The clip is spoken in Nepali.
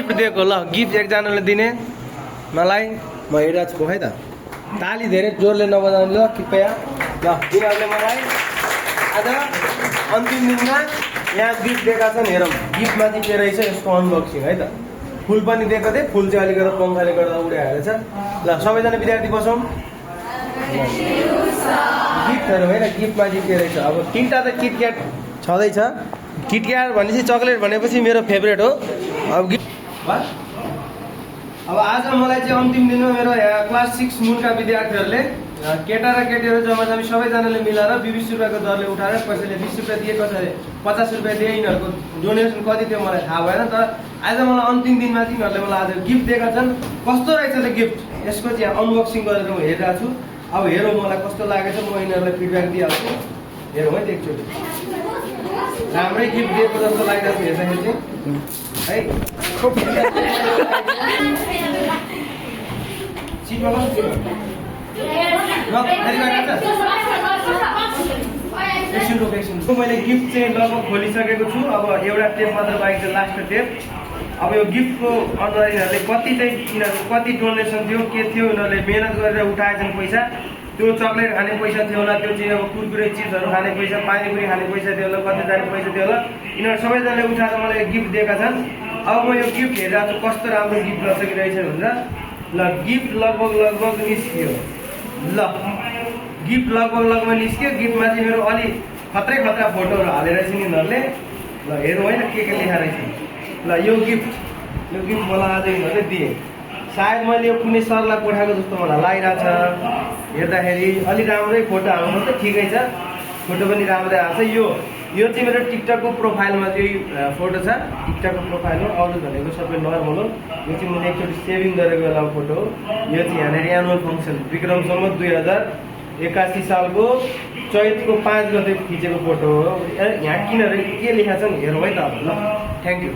गिफ्ट दिएको ल गिफ्ट एकजनाले दिने मलाई म हेरिरहेको छु है त ताली धेरै जोरले नबजाउने ल कृपया ल तिनीहरूले मलाई आज अन्तिम दिनमा यहाँ गिफ्ट दिएका छन् हेरौँ गिफ्टमा चाहिँ के रहेछ यसको अनबक्सिङ है त फुल पनि दिएको थिएँ फुल चाहिँ अलिकति पङ्खाले गर्दा उडाइहालेछ ल सबैजना विद्यार्थी बसौँ गिफ्टहरू होइन गिफ्टमा चाहिँ के रहेछ अब तिनवटा त किटक्याट छँदैछ किटक्याट भनेपछि चक्लेट भनेपछि मेरो फेभरेट हो अब गिफ्ट अब आज मलाई चाहिँ अन्तिम दिनमा मेरो यहाँ क्लास 6 मुनका विद्यार्थीहरूले केटा र केटीहरू जम्मा सबैजनाले मिलाएर 20 रुपियाँको दरले उठाएर कसैले 20 रुपियाँ दिए कसैले 50 रुपियाँ दिए यिनीहरूको डोनेसन कति थियो मलाई थाहा भएन तर आज मलाई अन्तिम दिनमा चाहिँ यिनीहरूले मलाई आज गिफ्ट दिएका छन् कस्तो रहेछ त गिफ्ट यसको चाहिँ अनबक्सिङ गरेर म हेरिरहेको छु अब हेरौँ मलाई कस्तो लागेछ म यिनीहरूलाई फिडब्याक दिइहाल्छु हेरौँ है एकचोटि राम्रै गिफ्ट दिएको जस्तो लागिरहेको छ हेर्दाखेरि चाहिँ है सिटमा बस्नु मैले गिफ्ट चाहिँ लगभग खोलिसकेको छु अब एउटा टेप मात्र बाँकी छ लास्ट टेप अब यो गिफ्टको अनुसार यिनीहरूले कति चाहिँ यिनीहरूको कति डोनेसन थियो के थियो यिनीहरूले मेहनत गरेर उठाएछन् पैसा त्यो चक्लेट खाने पैसा थियो होला त्यो चाहिँ अब कुरकुरे चिजहरू खाने पैसा पानीपुरी खाने पैसा थियो होला कति जाने पैसा थियो होला यिनीहरू सबैजनाले उठाएर मलाई गिफ्ट दिएका छन् अब म यो गिफ्ट हेरेर कस्तो राम्रो गिफ्ट लगिरहेछ भनेर ल गिफ्ट लगभग निस्कियो ल गिफ्ट लगभग निस्क्यो गिफ्टमा चाहिँ मेरो अलि खतरा फोटोहरू हालेर चाहिँ यिनीहरूले ल हेरौँ होइन के लेखा रहेछ ल यो गिफ्ट मलाई आज यिनीहरूले दिए सायद मैले यो कुनै सरलाई पठाएको जस्तो मलाई लागिरहेछ हेर्दाखेरि अलिक राम्रै फोटो हाल्नु त ठिकै छ फोटो पनि राम्रै आएको छ यो चाहिँ मेरो टिकटकको प्रोफाइलमा चाहिँ फोटो छ टिकटकको प्रोफाइल हो अरू भनेको सबै नर्मल हो यो चाहिँ मैले एकचोटि सेभिङ गरेको बेला फोटो हो यो चाहिँ यहाँनिर एनुअल फङ्सन विक्रम सम्वत 2081 सालको चैतको 5 गते खिचेको फोटो हो यहाँ किन के लेखा छ हेरौँ है त ल थ्याङ्क यू